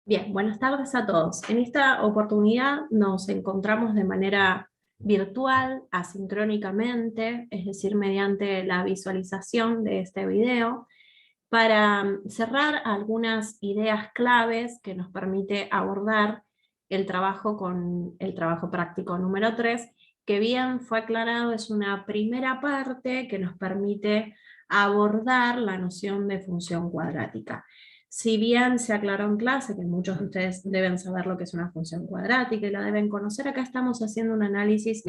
Bien, buenas tardes a todos. En esta oportunidad nos encontramos de manera virtual, asincrónicamente, es decir, mediante la visualización de este video, para cerrar algunas ideas claves que nos permite abordar el trabajo con el trabajo práctico número 3, que bien fue aclarado, es una primera parte que nos permite abordar la noción de función cuadrática. Si bien se aclaró en clase que muchos de ustedes deben saber lo que es una función cuadrática y la deben conocer, acá estamos haciendo un análisis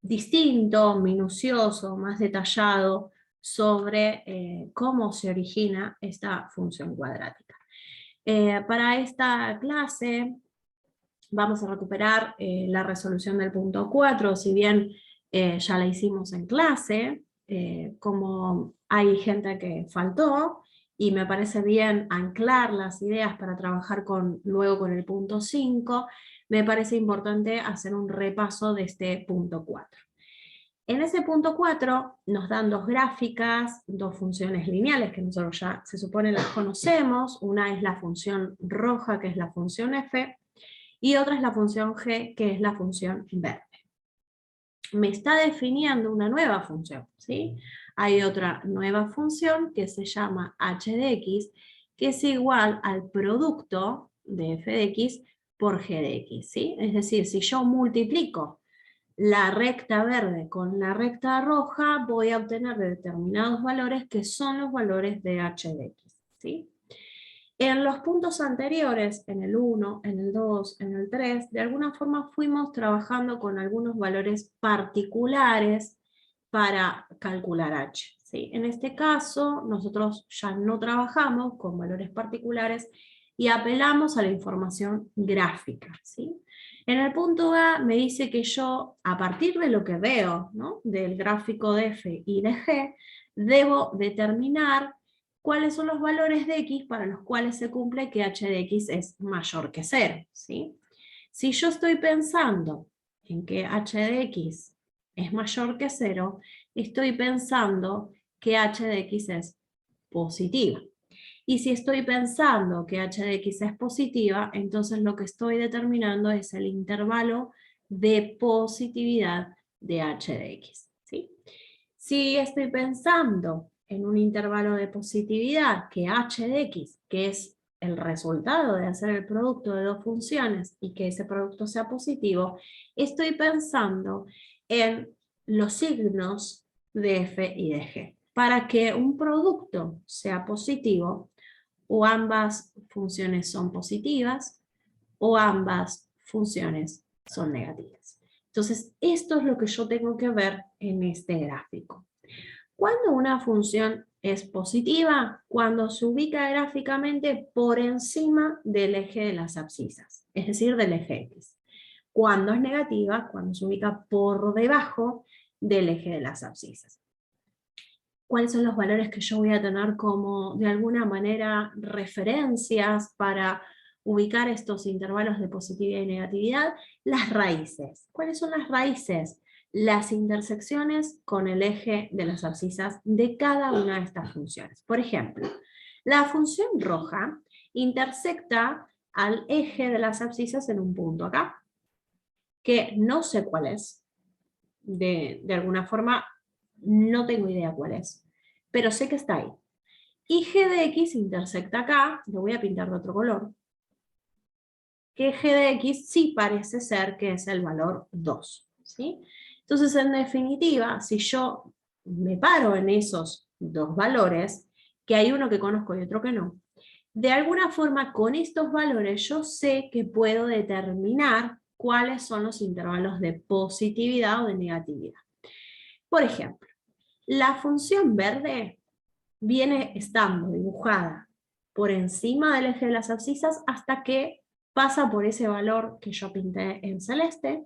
distinto, minucioso, más detallado sobre cómo se origina esta función cuadrática. Para esta clase vamos a recuperar la resolución del punto 4, si bien ya la hicimos en clase, como hay gente que faltó, y me parece bien anclar las ideas para trabajar luego con el punto 5, me parece importante hacer un repaso de este punto 4. En ese punto 4 nos dan dos gráficas, dos funciones lineales que nosotros ya se supone las conocemos. Una es la función roja, que es la función f, y otra es la función g, que es la función verde. Me está definiendo una nueva función, ¿sí? Hay otra nueva función que se llama h de x, que es igual al producto de f de x por g de x, ¿sí? Es decir, si yo multiplico la recta verde con la recta roja, voy a obtener determinados valores que son los valores de h de x, ¿sí? En los puntos anteriores, en el 1, en el 2, en el 3, de alguna forma fuimos trabajando con algunos valores particulares para calcular h, ¿sí? En este caso, nosotros ya no trabajamos con valores particulares y apelamos a la información gráfica, ¿sí? En el punto A me dice que yo, a partir de lo que veo, ¿no?, del gráfico de f y de g, debo determinar cuáles son los valores de x para los cuales se cumple que h de x es mayor que 0, ¿sí? Si yo estoy pensando en que h de x es mayor que 0, estoy pensando que h de x es positiva. Y si estoy pensando que h de x es positiva, entonces lo que estoy determinando es el intervalo de positividad de h de x, ¿sí? Si estoy pensando en un intervalo de positividad que h de x, que es el resultado de hacer el producto de dos funciones y que ese producto sea positivo, estoy pensando en los signos de f y de g. Para que un producto sea positivo, o ambas funciones son positivas, o ambas funciones son negativas. Entonces, esto es lo que yo tengo que ver en este gráfico. ¿Cuándo una función es positiva? Cuando se ubica gráficamente por encima del eje de las abscisas, es decir, del eje X. ¿Cuándo es negativa? Cuando se ubica por debajo del eje de las abscisas. ¿Cuáles son los valores que yo voy a tener como, de alguna manera, referencias para ubicar estos intervalos de positividad y negatividad? Las raíces. ¿Cuáles son las raíces? Las intersecciones con el eje de las abscisas de cada una de estas funciones. Por ejemplo, la función roja intersecta al eje de las abscisas en un punto acá, que no sé cuál es. De alguna forma, no tengo idea cuál es, pero sé que está ahí. Y g de x intersecta acá, lo voy a pintar de otro color, que g de x sí parece ser que es el valor 2, ¿sí? Entonces, en definitiva, si yo me paro en esos dos valores, que hay uno que conozco y otro que no, de alguna forma con estos valores yo sé que puedo determinar cuáles son los intervalos de positividad o de negatividad. Por ejemplo, la función verde viene estando dibujada por encima del eje de las abscisas hasta que pasa por ese valor que yo pinté en celeste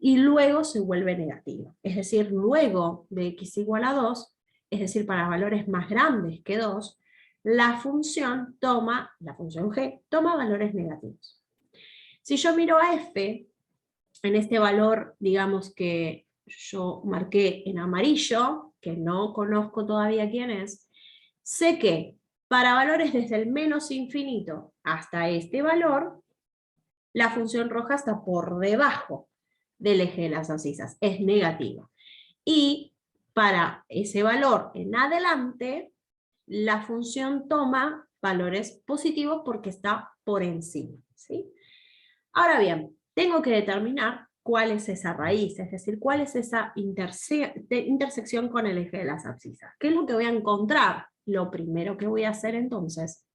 y luego se vuelve negativa. Es decir, luego de x igual a 2, es decir, para valores más grandes que 2, la función g, toma valores negativos. Si yo miro a f, en este valor, digamos que yo marqué en amarillo, que no conozco todavía quién es, sé que para valores desde el menos infinito hasta este valor, La función roja está por debajo del eje de las abscisas, es negativa. Y para ese valor en adelante, la función toma valores positivos porque está por encima, ¿sí? Ahora bien, tengo que determinar cuál es esa raíz, es decir, cuál es esa intersección con el eje de las abscisas. ¿Qué es lo que voy a encontrar? Lo primero que voy a hacer entonces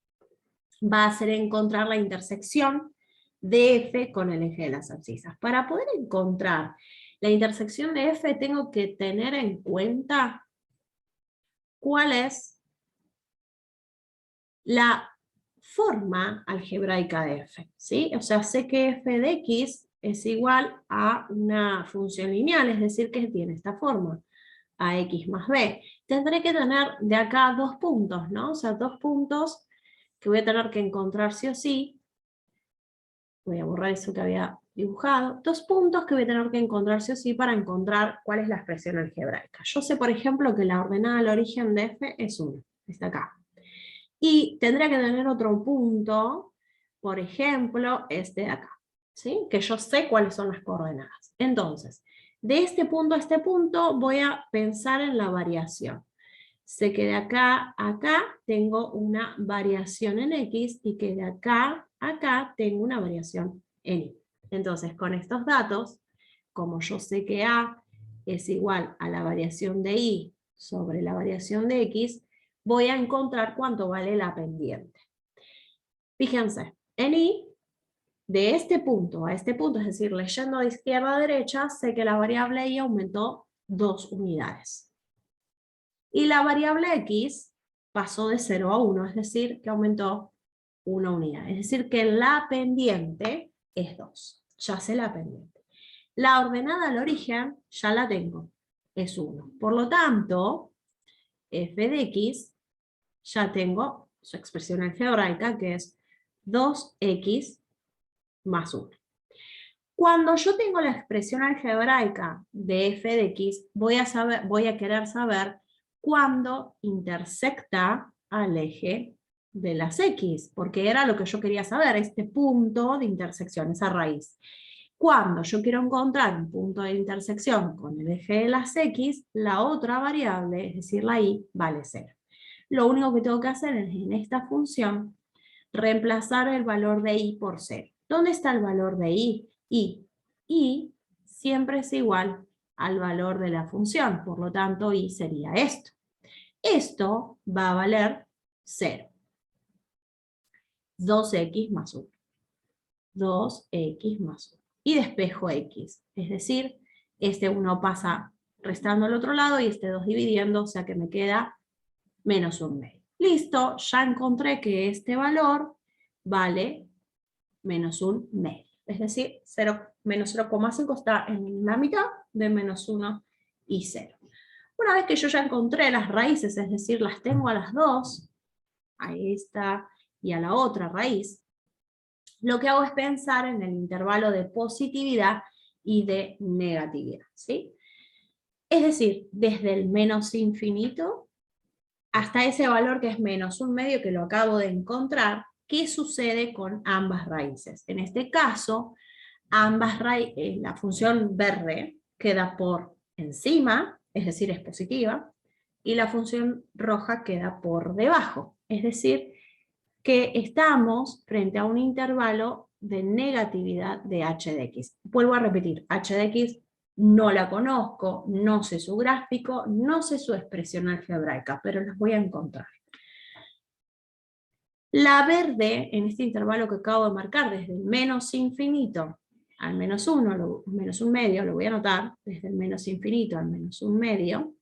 va a ser encontrar la intersección de F con el eje de las abscisas. Para poder encontrar la intersección de F tengo que tener en cuenta cuál es la forma algebraica de F, ¿sí? O sea, sé que F de X es igual a una función lineal, es decir, que tiene esta forma, AX más B. Tendré que tener de acá 2 puntos, ¿no? O sea, 2 puntos que voy a tener que encontrar sí o sí. Voy a borrar eso que había dibujado. 2 puntos que voy a tener que encontrar sí o sí para encontrar cuál es la expresión algebraica. Yo sé, por ejemplo, que la ordenada al origen de F es 1, está acá. Y tendría que tener otro punto, por ejemplo, este de acá, ¿sí? Que yo sé cuáles son las coordenadas. Entonces, de este punto a este punto voy a pensar en la variación. Sé que de acá a acá tengo una variación en X y que de acá a acá tengo una variación en Y. Entonces, con estos datos, como yo sé que A es igual a la variación de Y sobre la variación de X, voy a encontrar cuánto vale la pendiente. Fíjense, en Y, de este punto a este punto, es decir, leyendo de izquierda a derecha, sé que la variable Y aumentó 2 unidades. Y la variable X pasó de 0 a 1, es decir, que aumentó 1 unidad. Es decir, que la pendiente es 2. Ya sé la pendiente. La ordenada al origen ya la tengo, es 1. Por lo tanto, f de x ya tengo su expresión algebraica, que es 2x más 1. Cuando yo tengo la expresión algebraica de f de x, voy a querer saber cuándo intersecta al eje de las x, porque era lo que yo quería saber, este punto de intersección, esa raíz. Cuando yo quiero encontrar un punto de intersección con el eje de las x, la otra variable, es decir, la y, vale 0. Lo único que tengo que hacer es, en esta función, reemplazar el valor de y por 0. ¿Dónde está el valor de y? Y siempre es igual al valor de la función, por lo tanto y sería esto. Esto va a valer 0. 2x más 1. 2x más 1. Y despejo x, es decir, este 1 pasa restando al otro lado y este 2 dividiendo, o sea que me queda menos 1 medio. Listo, ya encontré que este valor vale menos 1 medio. Es decir, menos 0,5 está en la mitad de menos 1 y 0. Una vez que yo ya encontré las raíces, es decir, las tengo a las dos, a esta y a la otra raíz, lo que hago es pensar en el intervalo de positividad y de negatividad, ¿sí? Es decir, desde el menos infinito hasta ese valor que es menos 1 medio que lo acabo de encontrar. ¿Qué sucede con ambas raíces? En este caso, la función verde queda por encima, es decir, es positiva, y la función roja queda por debajo, es decir, que estamos frente a un intervalo de negatividad de h de x. Vuelvo a repetir, h de x no la conozco, no sé su gráfico, no sé su expresión algebraica, pero las voy a encontrar. La verde, en este intervalo que acabo de marcar, desde el menos infinito al menos 1, menos 1 medio, lo voy a anotar, desde el menos infinito al menos 1 medio,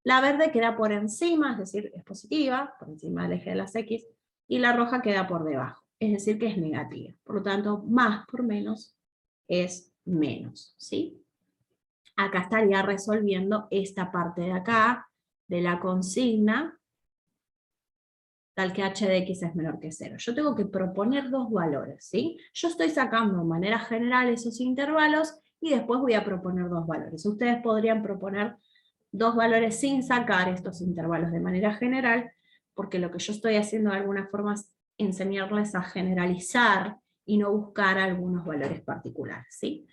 la verde queda por encima, es decir, es positiva, por encima del eje de las x, y la roja queda por debajo, es decir, que es negativa. Por lo tanto, más por menos es menos, ¿sí? Acá estaría resolviendo esta parte de acá, de la consigna, tal que h de x es menor que 0. Yo tengo que proponer dos valores, ¿sí? Yo estoy sacando de manera general esos intervalos y después voy a proponer dos valores. Ustedes podrían proponer dos valores sin sacar estos intervalos de manera general, porque lo que yo estoy haciendo de alguna forma es enseñarles a generalizar y no buscar algunos valores particulares, ¿sí?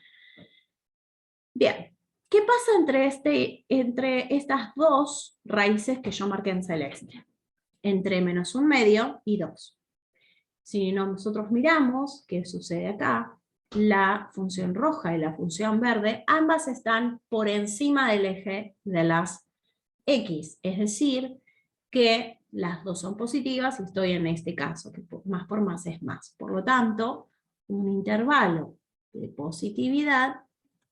Bien, ¿qué pasa entre estas dos raíces que yo marqué en celeste? Entre -1/2 y 2. Si nosotros miramos qué sucede acá, la función roja y la función verde, ambas están por encima del eje de las X, es decir, que las dos son positivas y estoy en este caso, que más por más es más. Por lo tanto, un intervalo de positividad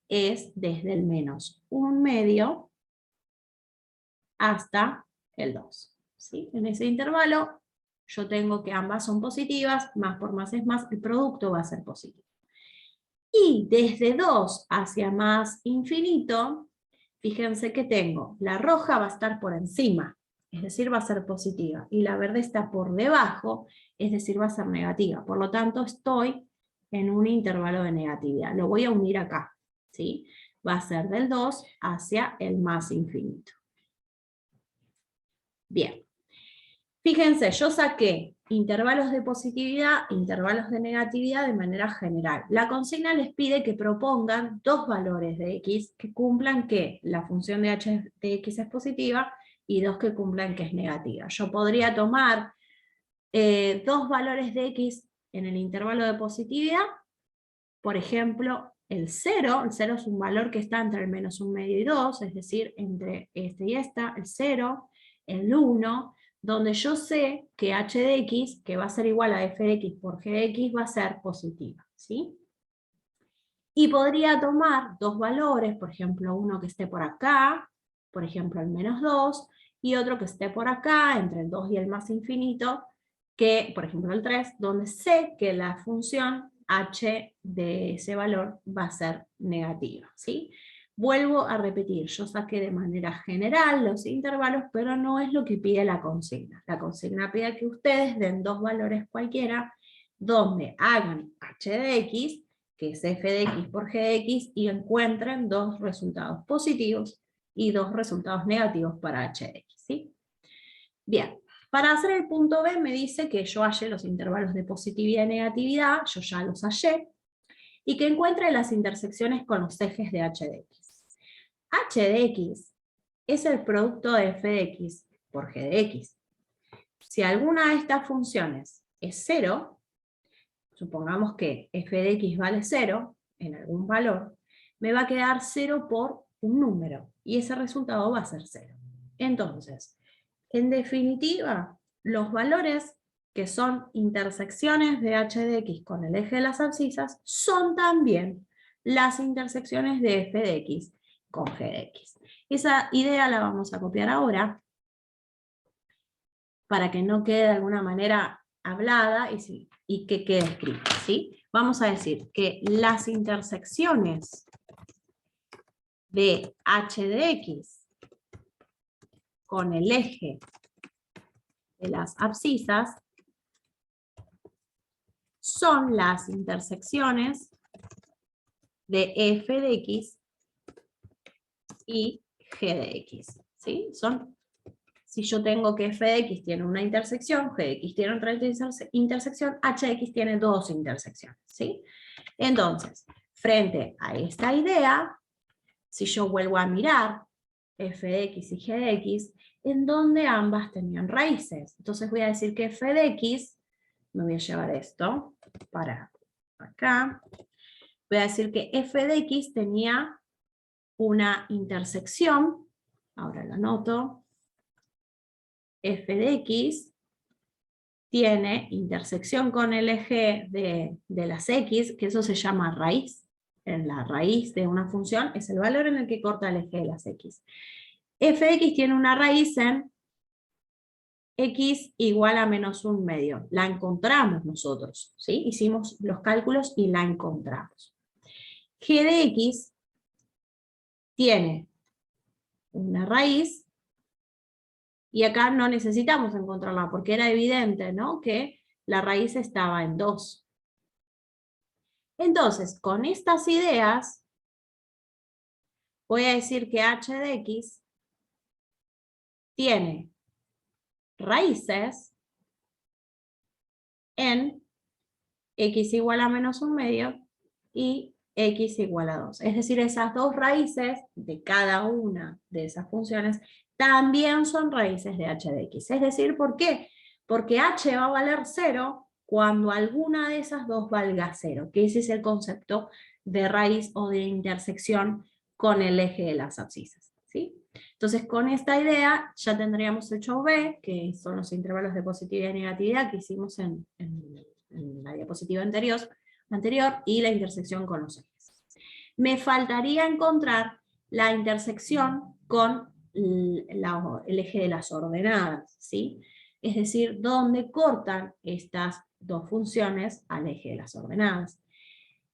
es desde el -1/2 hasta el 2. ¿Sí? En ese intervalo yo tengo que ambas son positivas, más por más es más, el producto va a ser positivo. Y desde 2 hacia más infinito, fíjense que tengo, la roja va a estar por encima, es decir, va a ser positiva, y la verde está por debajo, es decir, va a ser negativa. Por lo tanto, estoy en un intervalo de negatividad. Lo voy a unir acá, ¿sí? Va a ser del 2 hacia el más infinito. Bien. Fíjense, yo saqué intervalos de positividad e intervalos de negatividad de manera general. La consigna les pide que propongan dos valores de x que cumplan que la función de h de x es positiva y dos que cumplan que es negativa. Yo podría tomar dos valores de x en el intervalo de positividad, por ejemplo, el 0 es un valor que está entre el -1/2 y 2, es decir, entre este y esta, el 0, el 1, donde yo sé que h de x, que va a ser igual a f de x por g de x, va a ser positiva, ¿sí? Y podría tomar dos valores, por ejemplo, uno que esté por acá, por ejemplo el -2, y otro que esté por acá, entre el 2 y el más infinito, que, por ejemplo el 3, donde sé que la función h de ese valor va a ser negativa, ¿sí? Vuelvo a repetir, yo saqué de manera general los intervalos, pero no es lo que pide la consigna. La consigna pide que ustedes den dos valores cualquiera, donde hagan h de x, que es f de x por g de x, y encuentren dos resultados positivos y dos resultados negativos para h de x, ¿sí? Bien, para hacer el punto B me dice que yo hallé los intervalos de positividad y negatividad, yo ya los hallé, y que encuentre las intersecciones con los ejes de h de x. h de x es el producto de f de x por g de x. Si alguna de estas funciones es 0, supongamos que f de x vale 0, en algún valor, me va a quedar 0 por un número, y ese resultado va a ser 0. Entonces, en definitiva, los valores que son intersecciones de h de x con el eje de las abscisas son también las intersecciones de f de x con g de x. Esa idea la vamos a copiar ahora para que no quede de alguna manera hablada y que quede escrita, ¿sí? Vamos a decir que las intersecciones de h de x con el eje de las abscisas son las intersecciones de f de x y g de x, ¿sí? Si yo tengo que f de x tiene una intersección, g de x tiene otra intersección, h de x tiene dos intersecciones, ¿sí? Entonces, frente a esta idea, si yo vuelvo a mirar f de x y g de x, en donde ambas tenían raíces. Entonces voy a decir que f de x, me voy a llevar esto para acá, voy a decir que f de x tenía una intersección, ahora lo anoto, f de x tiene intersección con el eje de las x, que eso se llama raíz. La raíz de una función es el valor en el que corta el eje de las x. F de x tiene una raíz en x igual a -1/2. La encontramos nosotros, ¿sí? Hicimos los cálculos y la encontramos. G de x tiene una raíz, y acá no necesitamos encontrarla, porque era evidente, ¿no?, que la raíz estaba en 2. Entonces, con estas ideas, voy a decir que h de x tiene raíces en x igual a menos 1/2 y x igual a 2. Es decir, esas dos raíces de cada una de esas funciones también son raíces de h de x. Es decir, ¿por qué? Porque h va a valer 0 cuando alguna de esas dos valga 0, que ese es el concepto de raíz o de intersección con el eje de las abscisas, ¿sí? Entonces, con esta idea ya tendríamos hecho B, que son los intervalos de positividad y negatividad que hicimos en la diapositiva anterior, y la intersección con los ejes. Me faltaría encontrar la intersección con el eje de las ordenadas, ¿sí? Es decir, dónde cortan estas dos funciones al eje de las ordenadas,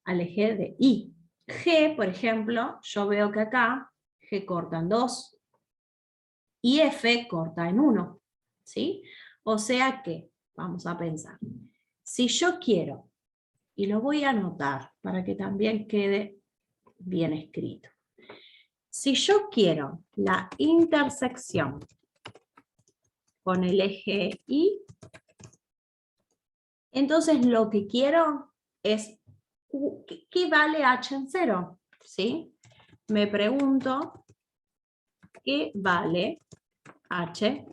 al eje de Y. G, por ejemplo, yo veo que acá G corta en 2 y F corta en 1, ¿sí? O sea que, vamos a pensar, si yo quiero, y lo voy a anotar para que también quede bien escrito, si yo quiero la intersección con el eje Y, entonces lo que quiero es, ¿qué vale h en 0? ¿Sí? Me pregunto, ¿qué vale h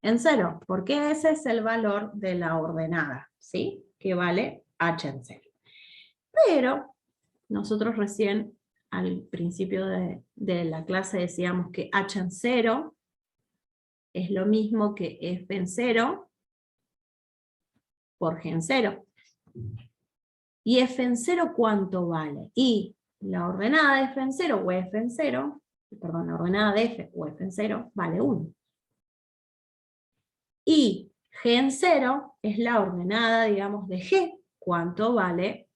en 0? Porque ese es el valor de la ordenada, ¿sí? Que vale h en 0. Pero nosotros recién al principio de la clase decíamos que h en 0 es lo mismo que f en 0 por g en 0. ¿Y f en 0 cuánto vale? Y la ordenada de f en 0 o f en 0, perdón, la ordenada de f o f en 0 vale 1. Y g en 0 es la ordenada, digamos, de g. ¿Cuánto vale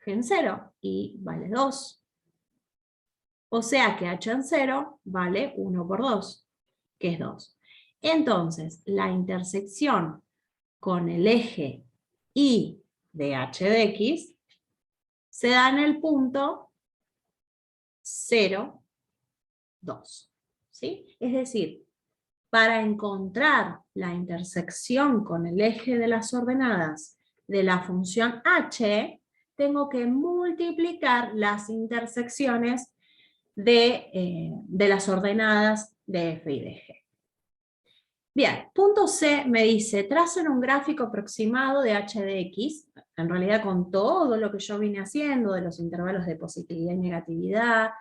g en 0? Y vale 2. O sea que h en 0 vale 1 por 2, que es 2. Entonces, la intersección con el eje Y de h de x se da en el punto 0, 2. ¿Sí? Es decir, para encontrar la intersección con el eje de las ordenadas de la función h, tengo que multiplicar las intersecciones de las ordenadas de f y de g. Bien, punto C me dice, tracen un gráfico aproximado de h de x, en realidad con todo lo que yo vine haciendo, de los intervalos de positividad y negatividad,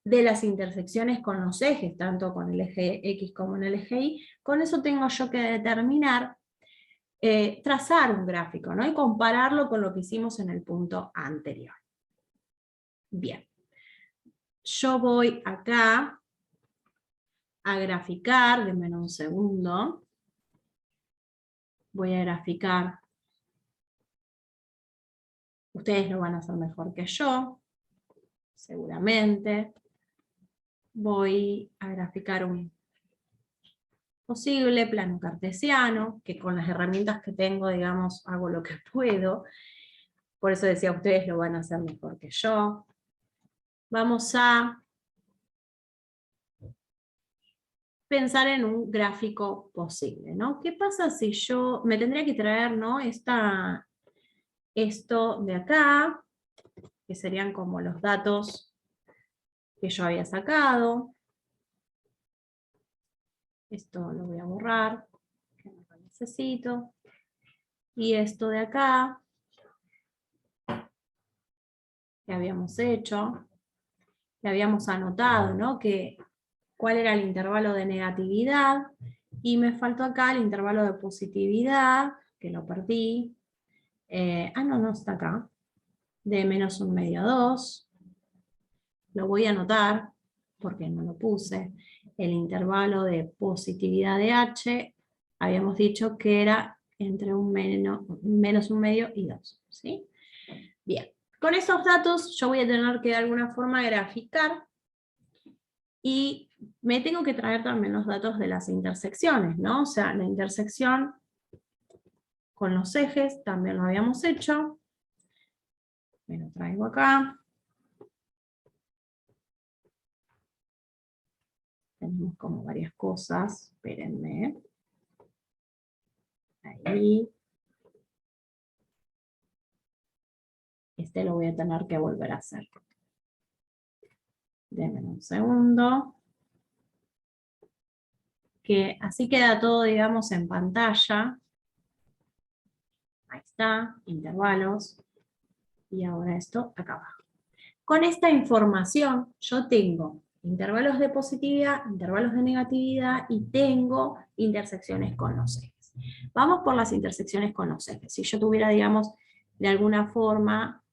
de las intersecciones con los ejes, tanto con el eje X como en el eje Y, con eso tengo yo que determinar, trazar un gráfico, ¿no? Y compararlo con lo que hicimos en el punto anterior. Bien, yo voy acá a graficar, denme un segundo, voy a graficar, ustedes lo van a hacer mejor que yo, seguramente. Voy a graficar un posible plano cartesiano, que con las herramientas que tengo, digamos, hago lo que puedo. Por eso decía, ustedes lo van a hacer mejor que yo. Vamos a pensar en un gráfico posible, ¿no? ¿Qué pasa si yo, me tendría que traer, ¿no? Esto de acá, que serían como los datos que yo había sacado. Esto lo voy a borrar, que no lo necesito. Y esto de acá, que habíamos hecho, que habíamos anotado, ¿no? Cuál era el intervalo de negatividad, y me faltó acá el intervalo de positividad, que lo perdí. No está acá. De menos 1/2 a 2. Lo voy a anotar, porque no lo puse. El intervalo de positividad de h, habíamos dicho que era entre menos 1/2 y 2. ¿Sí? Bien. Con estos datos yo voy a tener que de alguna forma graficar, y me tengo que traer también los datos de las intersecciones, ¿no? O sea, la intersección con los ejes también lo habíamos hecho. Me lo traigo acá. Tenemos como varias cosas, espérenme. Ahí. este lo voy a tener que volver a hacer. Denme un segundo. Que así queda todo, digamos, en pantalla. Ahí está, intervalos. Y ahora esto acá abajo. Con esta información yo tengo intervalos de positividad, intervalos de negatividad y tengo intersecciones con los ejes. Vamos por las intersecciones con los ejes. Si yo tuviera, digamos, de alguna forma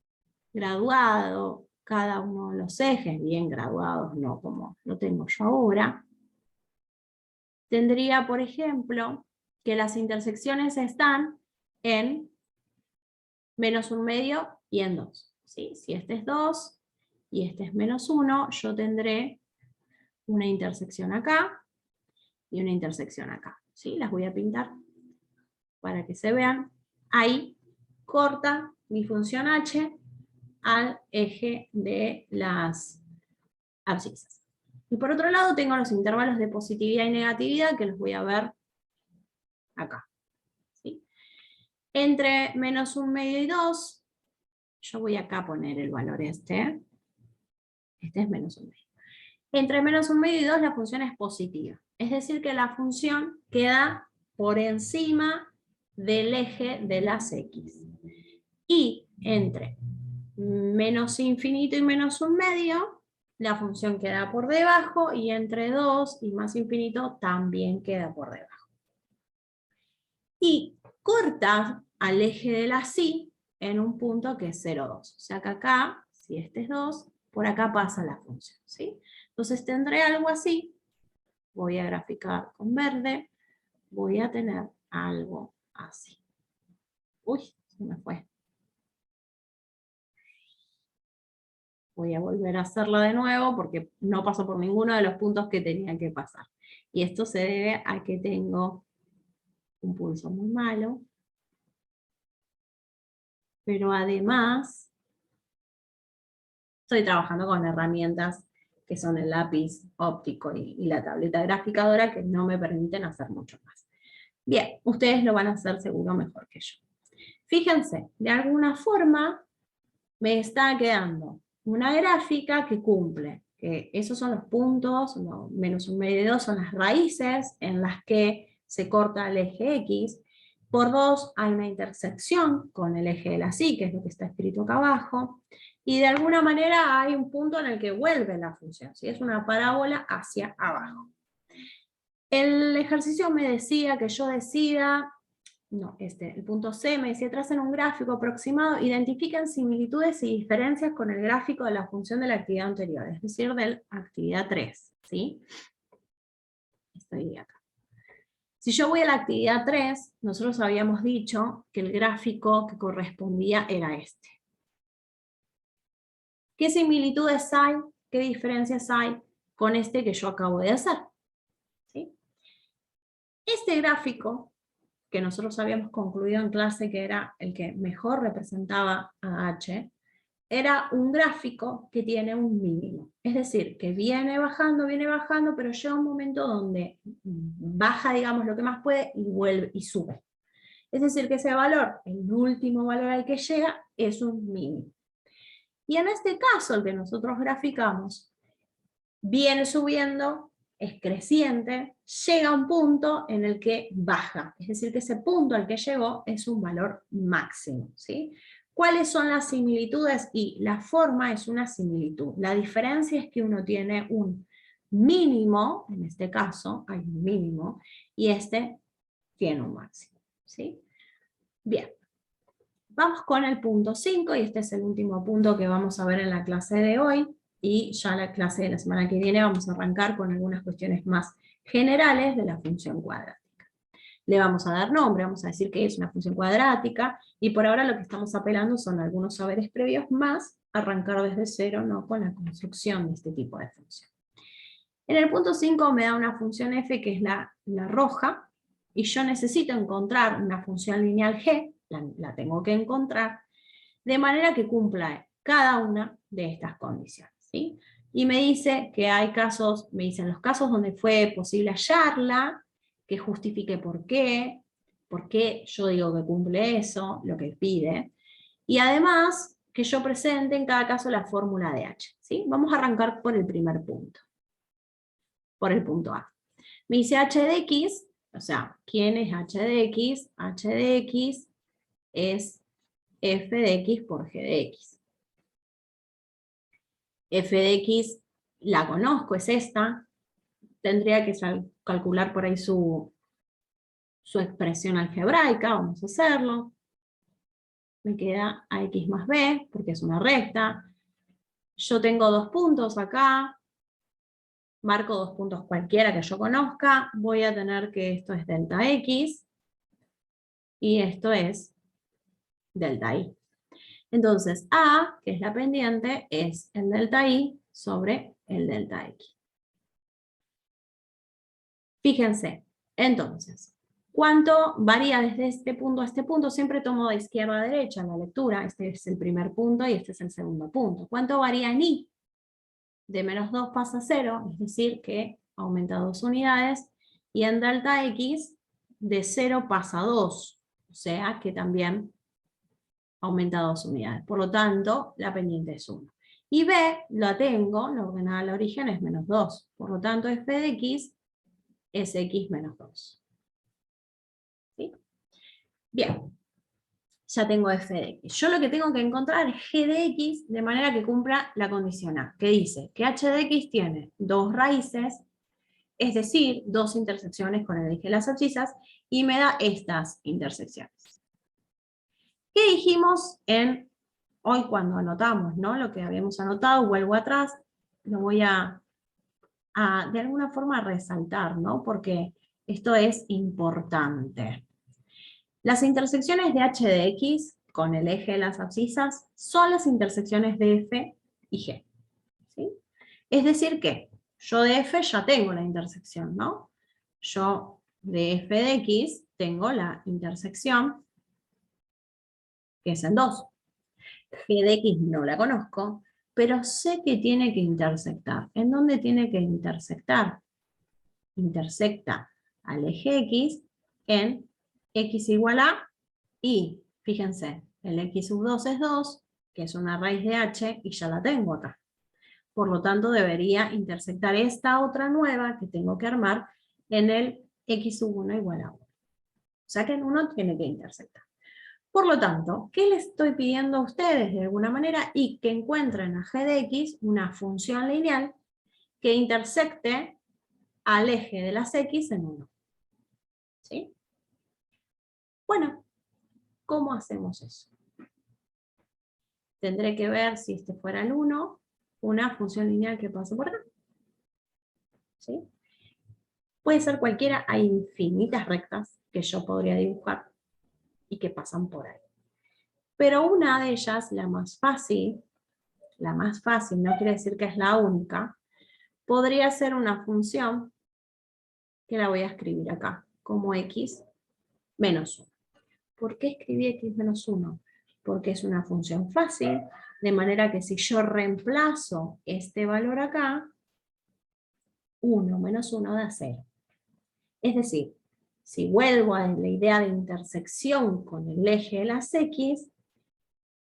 graduado cada uno de los ejes, bien graduados, no como lo tengo yo ahora, tendría, por ejemplo, que las intersecciones están en -1/2 y en 2. ¿Sí? Si este es 2 y este es -1, yo tendré una intersección acá y una intersección acá. ¿Sí? Las voy a pintar para que se vean. Ahí corta mi función h al eje de las abscisas. Y por otro lado tengo los intervalos de positividad y negatividad que los voy a ver acá. ¿Sí? Entre -1/2 y 2, yo voy acá a poner el valor este. Este es -1/2. Entre -1/2 y 2 la función es positiva. Es decir que la función queda por encima del eje de las x. Y entre -∞ y -1/2, la función queda por debajo, y entre 2 y más infinito también queda por debajo. Y corta al eje de la y en un punto que es 0,2. O sea que acá, si este es 2, por acá pasa la función, ¿sí? Entonces tendré algo así. Voy a graficar con verde. Voy a tener algo así. Uy, se me fue. Voy a volver a hacerlo de nuevo porque no pasó por ninguno de los puntos que tenía que pasar. Y esto se debe a que tengo un pulso muy malo. Pero además, estoy trabajando con herramientas que son el lápiz óptico y la tableta graficadora, que no me permiten hacer mucho más. Bien, ustedes lo van a hacer seguro mejor que yo. Fíjense, de alguna forma me está quedando una gráfica que cumple, que esos son los puntos, no, -1/2 son las raíces en las que se corta el eje X, por 2 hay una intersección con el eje de la y, que es lo que está escrito acá abajo, y de alguna manera hay un punto en el que vuelve la función, ¿sí? Es una parábola hacia abajo. El ejercicio me decía que yo decida, el punto C me decía, tracen un gráfico aproximado, identifiquen similitudes y diferencias con el gráfico de la función de la actividad anterior, es decir, de la actividad 3, ¿sí? Estoy acá. Si yo voy a la actividad 3, nosotros habíamos dicho que el gráfico que correspondía era este. ¿Qué similitudes hay, qué diferencias hay con este que yo acabo de hacer? ¿Sí? Este gráfico, que nosotros habíamos concluido en clase que era el que mejor representaba a H, era un gráfico que tiene un mínimo. Es decir, que viene bajando, pero llega un momento donde baja, digamos, lo que más puede y vuelve y sube. Es decir, que ese valor, el último valor al que llega, es un mínimo. Y en este caso, el que nosotros graficamos, viene subiendo, es creciente, llega a un punto en el que baja. Es decir, que ese punto al que llegó es un valor máximo, ¿sí? ¿Cuáles son las similitudes? Y la forma es una similitud. La diferencia es que uno tiene un mínimo, en este caso hay un mínimo, y este tiene un máximo, ¿sí? Bien. Vamos con el punto 5, y este es el último punto que vamos a ver en la clase de hoy, y ya en la clase de la semana que viene vamos a arrancar con algunas cuestiones más generales de la función cuadrática. Le vamos a dar nombre, vamos a decir que es una función cuadrática, y por ahora lo que estamos apelando son algunos saberes previos más arrancar desde cero, no con la construcción de este tipo de función. En el punto 5 me da una función f que es la roja, y yo necesito encontrar una función lineal g, la tengo que encontrar, de manera que cumpla cada una de estas condiciones, ¿sí? Y me dice que hay casos, me dicen los casos donde fue posible hallarla, que justifique por qué yo digo que cumple eso, lo que pide, y además que yo presente en cada caso la fórmula de h, ¿sí? Vamos a arrancar por el primer punto, por el punto A. Me dice h de x, o sea, ¿quién es h de x? H de x es f de x por g de x. F de x la conozco, es esta. Tendría que calcular por ahí su expresión algebraica, vamos a hacerlo. Me queda ax más b, porque es una recta. Yo tengo dos puntos acá, marco dos puntos cualquiera que yo conozca, voy a tener que esto es delta x, y esto es delta y. Entonces, A, que es la pendiente, es el delta y sobre el delta x. Fíjense, entonces, ¿cuánto varía desde este punto a este punto? Siempre tomo de izquierda a derecha en la lectura, este es el primer punto y este es el segundo punto. ¿Cuánto varía en y? De menos 2 pasa a 0, es decir, que aumenta 2 unidades, y en delta x de 0 pasa a 2, o sea que también aumenta 2 unidades. Por lo tanto, la pendiente es 1. Y b, la tengo, la ordenada al origen es menos 2. Por lo tanto, f de x es x menos 2. ¿Sí? Bien, ya tengo f de x. Yo lo que tengo que encontrar es g de x de manera que cumpla la condición A, que dice que h de x tiene dos raíces, es decir, dos intersecciones con el eje de las abscisas, y me da estas intersecciones. ¿Qué dijimos hoy cuando anotamos, ¿no? Lo que habíamos anotado, vuelvo atrás, lo voy a de alguna forma resaltar, ¿no? Porque esto es importante. Las intersecciones de h de x con el eje de las abscisas son las intersecciones de f y g. ¿Sí? Es decir que yo de f ya tengo la intersección, ¿no? Yo de f de x tengo la intersección que es en 2. G de x no la conozco, pero sé que tiene que intersectar. ¿En dónde tiene que intersectar? Intersecta al eje x en x igual a y, fíjense, el x sub 2 es 2, que es una raíz de h, y ya la tengo acá. Por lo tanto, debería intersectar esta otra nueva que tengo que armar en el x sub 1 igual a 1. O sea que en 1 tiene que intersectar. Por lo tanto, ¿qué les estoy pidiendo a ustedes de alguna manera? Y que encuentren a g de x una función lineal que intersecte al eje de las x en 1. ¿Sí? Bueno, ¿cómo hacemos eso? Tendré que ver, si este fuera el 1, una función lineal que pase por acá. ¿Sí? Puede ser cualquiera, hay infinitas rectas que yo podría dibujar y que pasan por ahí. Pero una de ellas, la más fácil, no quiere decir que es la única, podría ser una función que la voy a escribir acá, como x menos 1. ¿Por qué escribí x menos 1? Porque es una función fácil, de manera que si yo reemplazo este valor acá, 1 menos 1 da 0. Es decir, si vuelvo a la idea de intersección con el eje de las x,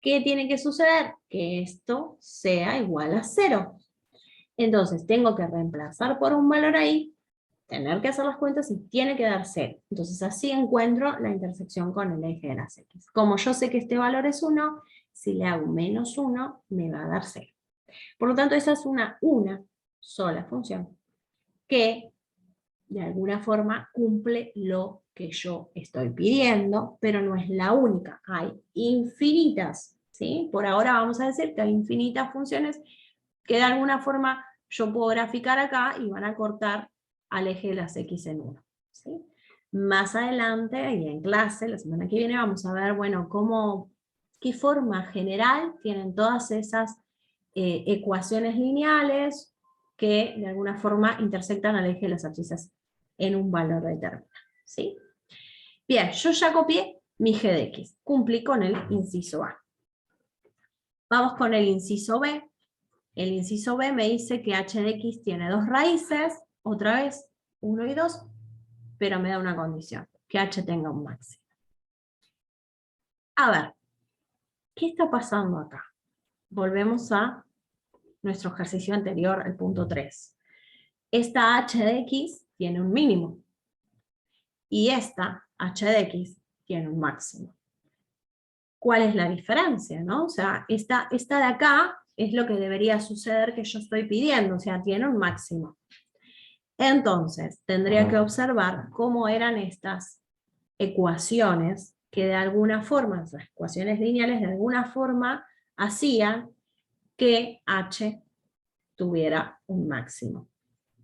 ¿qué tiene que suceder? Que esto sea igual a 0. Entonces tengo que reemplazar por un valor ahí, tener que hacer las cuentas y tiene que dar 0. Entonces así encuentro la intersección con el eje de las x. Como yo sé que este valor es 1, si le hago menos 1, me va a dar 0. Por lo tanto, esa es una sola función que de alguna forma cumple lo que yo estoy pidiendo, pero no es la única. Hay infinitas, ¿sí? Por ahora vamos a decir que hay infinitas funciones que de alguna forma yo puedo graficar acá y van a cortar al eje de las x en 1. ¿Sí? Más adelante, y en clase, la semana que viene, vamos a ver, bueno, qué forma general tienen todas esas ecuaciones lineales que de alguna forma intersectan al eje de las abscisas en un valor determinado. ¿Sí? Bien, yo ya copié mi g de x, cumplí con el inciso A. Vamos con el inciso B. El inciso B me dice que h de x tiene dos raíces, otra vez 1 y 2, pero me da una condición, que h tenga un máximo. A ver, ¿qué está pasando acá? volvemos a nuestro ejercicio anterior, el punto 3. Esta h de x tiene un mínimo, y esta h de x tiene un máximo. ¿Cuál es la diferencia, no? O sea, esta de acá es lo que debería suceder que yo estoy pidiendo, o sea, tiene un máximo. Entonces, tendría que observar cómo eran estas ecuaciones que de alguna forma, las ecuaciones lineales de alguna forma hacían que h tuviera un máximo.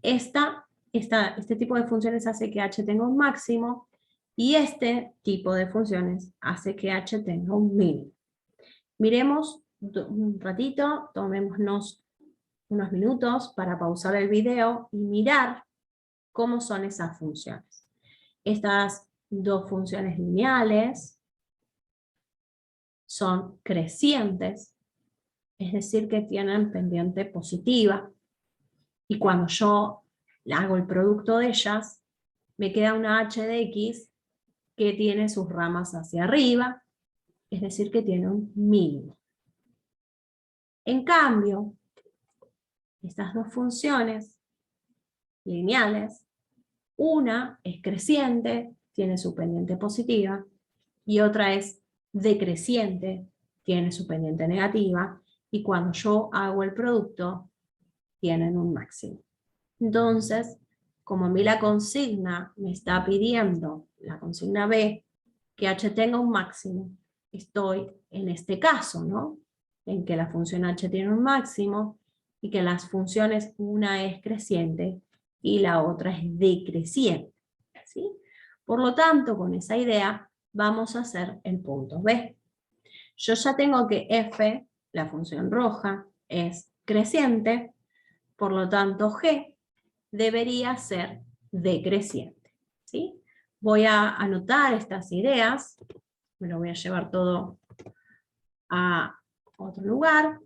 Este tipo de funciones hace que h tenga un máximo, y este tipo de funciones hace que h tenga un mínimo. Miremos un ratito, tomémonos unos minutos para pausar el video y mirar cómo son esas funciones. Estas dos funciones lineales son crecientes, es decir, que tienen pendiente positiva, y cuando yo hago el producto de ellas, me queda una h de x que tiene sus ramas hacia arriba, es decir, que tiene un mínimo. En cambio, estas dos funciones lineales, una es creciente, tiene su pendiente positiva, y otra es decreciente, tiene su pendiente negativa, y cuando yo hago el producto, tienen un máximo. Entonces, como a mí la consigna me está pidiendo, la consigna B, que h tenga un máximo, estoy en este caso, ¿no? En que la función h tiene un máximo, y que las funciones, una es creciente y la otra es decreciente, ¿sí? Por lo tanto, con esa idea, vamos a hacer el punto B. Yo ya tengo que f, la función roja, es creciente, por lo tanto g debería ser decreciente, ¿sí? Voy a anotar estas ideas, me lo voy a llevar todo a otro lugar,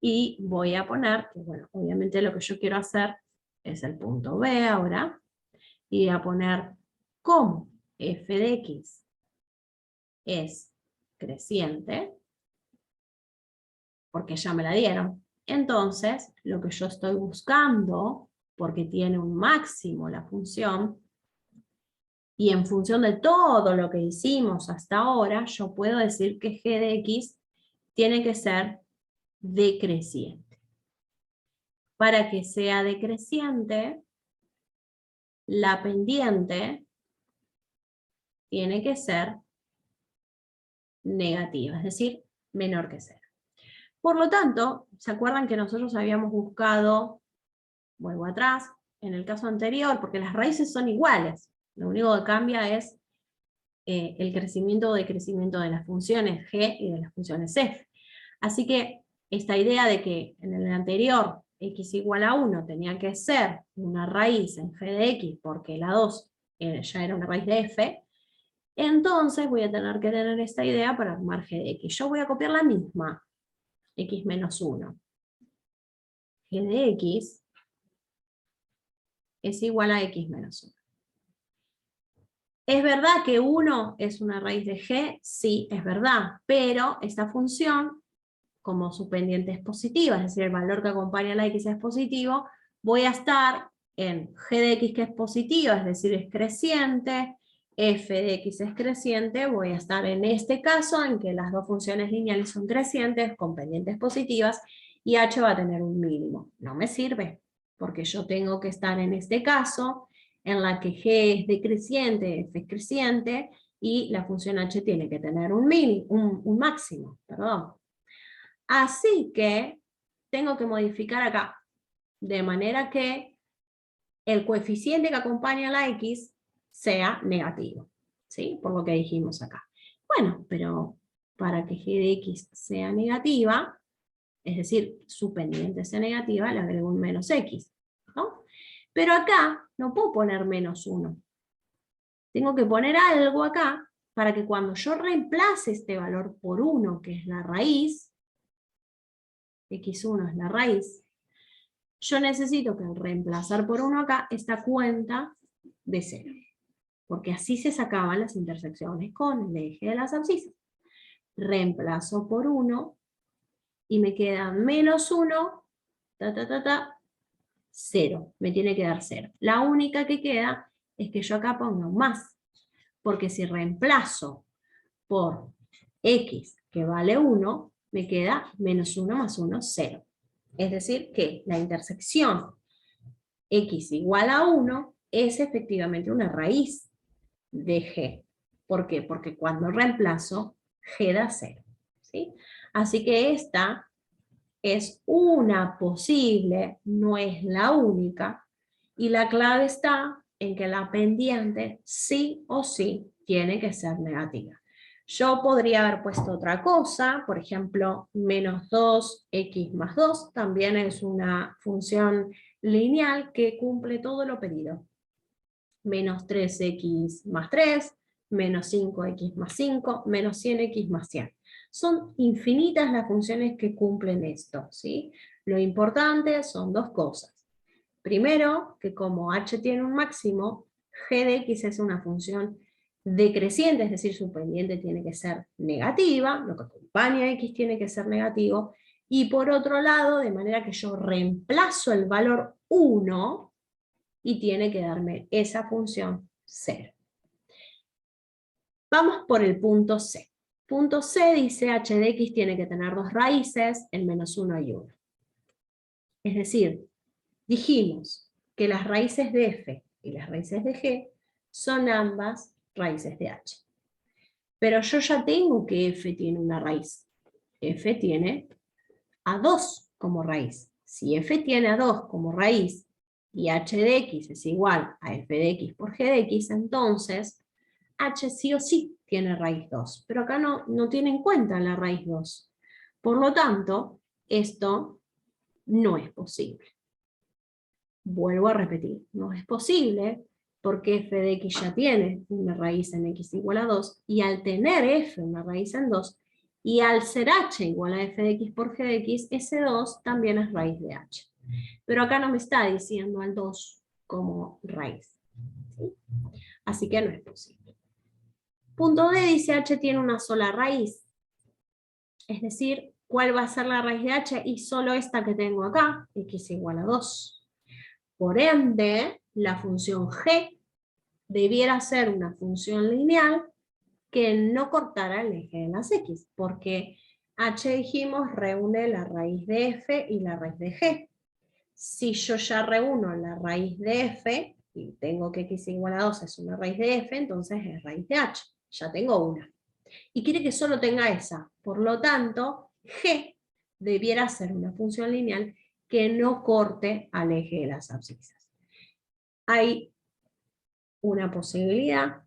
y voy a poner, que bueno, obviamente lo que yo quiero hacer es el punto B ahora, y voy a poner como f de x es creciente, porque ya me la dieron. Entonces, lo que yo estoy buscando, porque tiene un máximo la función, y en función de todo lo que hicimos hasta ahora, yo puedo decir que g de x tiene que ser decreciente. Para que sea decreciente, la pendiente tiene que ser negativa, es decir, menor que 0. Por lo tanto, ¿se acuerdan que nosotros habíamos buscado, vuelvo atrás, en el caso anterior, porque las raíces son iguales, lo único que cambia es el crecimiento o decrecimiento de las funciones g y de las funciones f. Así que esta idea de que en el anterior x igual a 1 tenía que ser una raíz en g de x, porque la 2 ya era una raíz de f, entonces voy a tener que tener esta idea para armar g de x. Yo voy a copiar la misma, x menos 1. G de x es igual a x menos 1. ¿Es verdad que 1 es una raíz de g? Sí, es verdad, pero esta función, como su pendiente es positiva, es decir, el valor que acompaña a la x es positivo, voy a estar en g de x que es positiva, es decir, es creciente, f de x es creciente, voy a estar en este caso en que las dos funciones lineales son crecientes, con pendientes positivas, y h va a tener un mínimo. No me sirve, porque yo tengo que estar en este caso, en la que g es decreciente, f es creciente, y la función h tiene que tener un máximo, perdón. Así que tengo que modificar acá, de manera que el coeficiente que acompaña a la x sea negativo, ¿sí? Por lo que dijimos acá. Bueno, pero para que g de x sea negativa, es decir, su pendiente sea negativa, le agrego un menos x, ¿no? Pero acá no puedo poner menos 1. Tengo que poner algo acá para que cuando yo reemplace este valor por 1, que es la raíz, x1 es la raíz, yo necesito que al reemplazar por 1 acá, esta cuenta de 0. Porque así se sacaban las intersecciones con el eje de las abscisas. Reemplazo por 1 y me queda menos 1, 0. Me tiene que dar 0. La única que queda es que yo acá ponga un más, porque si reemplazo por x que vale 1, me queda menos 1 más 1, 0. Es decir, que la intersección x igual a 1 es efectivamente una raíz de g. ¿Por qué? Porque cuando reemplazo, g da 0. ¿Sí? Así que esta es una posible, no es la única, y la clave está en que la pendiente sí o sí tiene que ser negativa. Yo podría haber puesto otra cosa, por ejemplo, menos 2x más 2, también es una función lineal que cumple todo lo pedido. Menos 3x más 3, menos 5x más 5, menos 100x más 100. Son infinitas las funciones que cumplen esto, ¿sí? Lo importante son dos cosas. Primero, que como h tiene un máximo, g de x es una función decreciente, es decir, su pendiente tiene que ser negativa, lo que acompaña a x tiene que ser negativo, y por otro lado, de manera que yo reemplazo el valor 1, y tiene que darme esa función 0. Vamos por el punto C. Punto C dice h de x tiene que tener dos raíces, el menos 1 y 1. Es decir, dijimos que las raíces de f y las raíces de g son ambas raíces de h. Pero yo ya tengo que f tiene una raíz. F tiene a 2 como raíz. Si f tiene a 2 como raíz y h de x es igual a f de x por g de x, entonces h sí o sí tiene raíz 2. Pero acá no tiene en cuenta la raíz 2. Por lo tanto, esto no es posible. Vuelvo a repetir, no es posible porque f de x ya tiene una raíz en x igual a 2, y al tener f una raíz en 2, y al ser h igual a f de x por g de x, ese 2 también es raíz de h. Pero acá no me está diciendo al 2 como raíz. ¿Sí? Así que no es posible. Punto D dice h tiene una sola raíz. Es decir, ¿cuál va a ser la raíz de h? Y solo esta que tengo acá, x igual a 2. Por ende, la función g debiera ser una función lineal que no cortara el eje de las x, porque h, dijimos, reúne la raíz de f y la raíz de g. Si yo ya reúno la raíz de f, y tengo que x igual a 2 es una raíz de f, entonces es raíz de h. Ya tengo una. Y quiere que solo tenga esa. Por lo tanto, g debiera ser una función lineal que no corte al eje de las abscisas. Hay una posibilidad,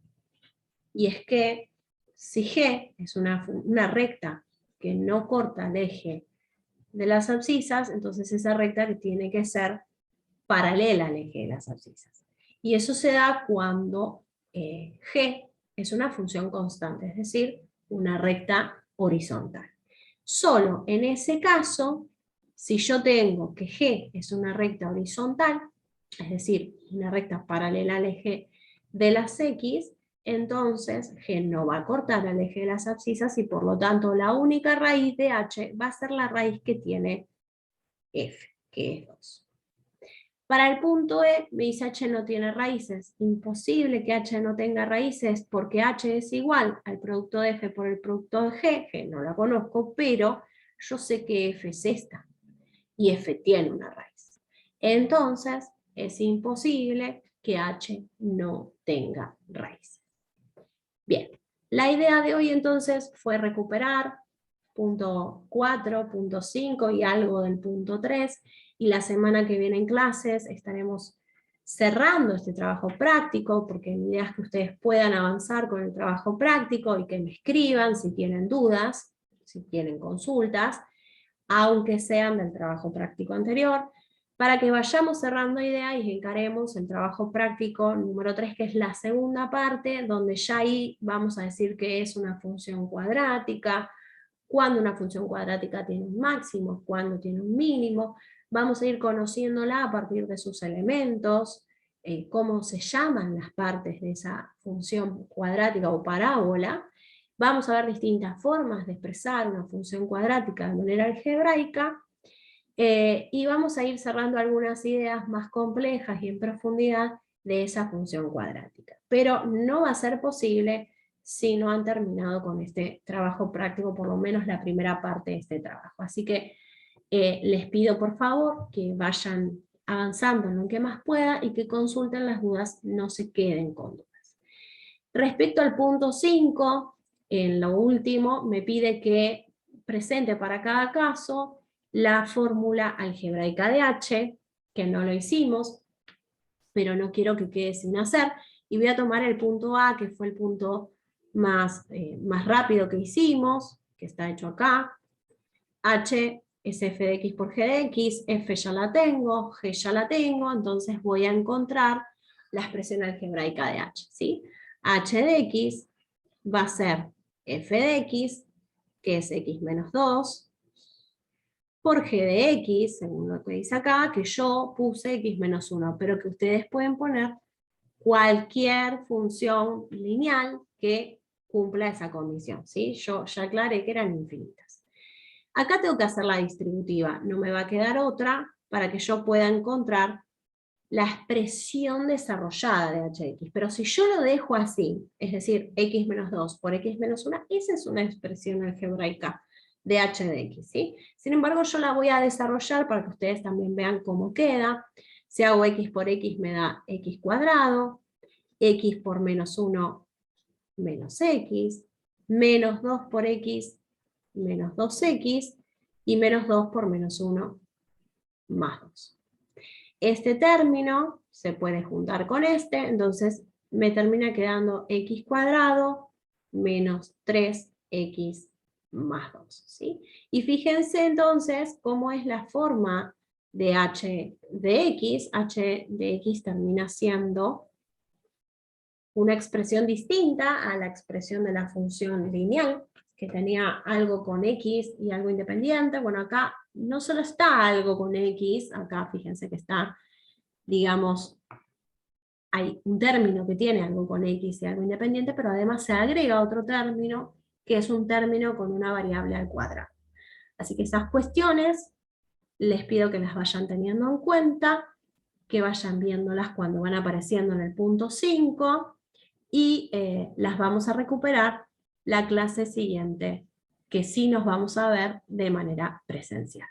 y es que si g es una recta que no corta el eje de las abscisas, entonces esa recta que tiene que ser paralela al eje de las abscisas. Y eso se da cuando g es una función constante, es decir, una recta horizontal. Solo en ese caso, si yo tengo que g es una recta horizontal, es decir, una recta paralela al eje de las x, entonces g no va a cortar al eje de las abscisas y por lo tanto la única raíz de h va a ser la raíz que tiene f, que es 2. Para el punto E, me dice h no tiene raíces. Imposible que h no tenga raíces porque h es igual al producto de f por el producto de g, que no la conozco, pero yo sé que f es esta, y f tiene una raíz. Entonces, es imposible que h no tenga raíces. Bien, la idea de hoy entonces fue recuperar punto 4, punto 5 y algo del punto 3, y la semana que viene en clases estaremos cerrando este trabajo práctico, porque mi idea es que ustedes puedan avanzar con el trabajo práctico y que me escriban si tienen dudas, si tienen consultas, aunque sean del trabajo práctico anterior, para que vayamos cerrando ideas y encaremos el trabajo práctico número 3, que es la segunda parte, donde ya ahí vamos a decir que es una función cuadrática, cuándo una función cuadrática tiene un máximo, cuándo tiene un mínimo. Vamos a ir conociéndola a partir de sus elementos, cómo se llaman las partes de esa función cuadrática o parábola. Vamos a ver distintas formas de expresar una función cuadrática de manera algebraica, y vamos a ir cerrando algunas ideas más complejas y en profundidad de esa función cuadrática. Pero no va a ser posible si no han terminado con este trabajo práctico, por lo menos la primera parte de este trabajo. Así que les pido por favor que vayan avanzando en lo que más pueda y que consulten las dudas, no se queden con dudas. Respecto al punto 5, en lo último me pide que presente para cada caso la fórmula algebraica de H, que no lo hicimos, pero no quiero que quede sin hacer, y voy a tomar el punto A, que fue el punto más rápido que hicimos, que está hecho acá. H es f de x por g de x, f ya la tengo, g ya la tengo, entonces voy a encontrar la expresión algebraica de H, ¿sí? H de x va a ser f de x, que es x menos 2, por g de x, según lo que dice acá, que yo puse x menos 1, pero que ustedes pueden poner cualquier función lineal que cumpla esa condición, ¿sí? Yo ya aclaré que eran infinitas. Acá tengo que hacer la distributiva, no me va a quedar otra para que yo pueda encontrar la expresión desarrollada de hx, pero si yo lo dejo así, es decir, x menos 2 por x menos 1, esa es una expresión algebraica de h de x, ¿sí? Sin embargo, yo la voy a desarrollar para que ustedes también vean cómo queda. Si hago x por x me da x cuadrado, x por menos 1 menos x, menos 2 por x menos 2x, y menos 2 por menos 1 más 2. Este término se puede juntar con este, entonces me termina quedando x cuadrado menos 3x más 2, ¿sí? Y fíjense entonces cómo es la forma de h de x. H de x termina siendo una expresión distinta a la expresión de la función lineal, que tenía algo con x y algo independiente. Bueno, acá no solo está algo con x, acá fíjense que está, digamos, hay un término que tiene algo con x y algo independiente, pero además se agrega otro término, que es un término con una variable al cuadrado. Así que esas cuestiones les pido que las vayan teniendo en cuenta, que vayan viéndolas cuando van apareciendo en el punto 5, y las vamos a recuperar la clase siguiente, que sí nos vamos a ver de manera presencial.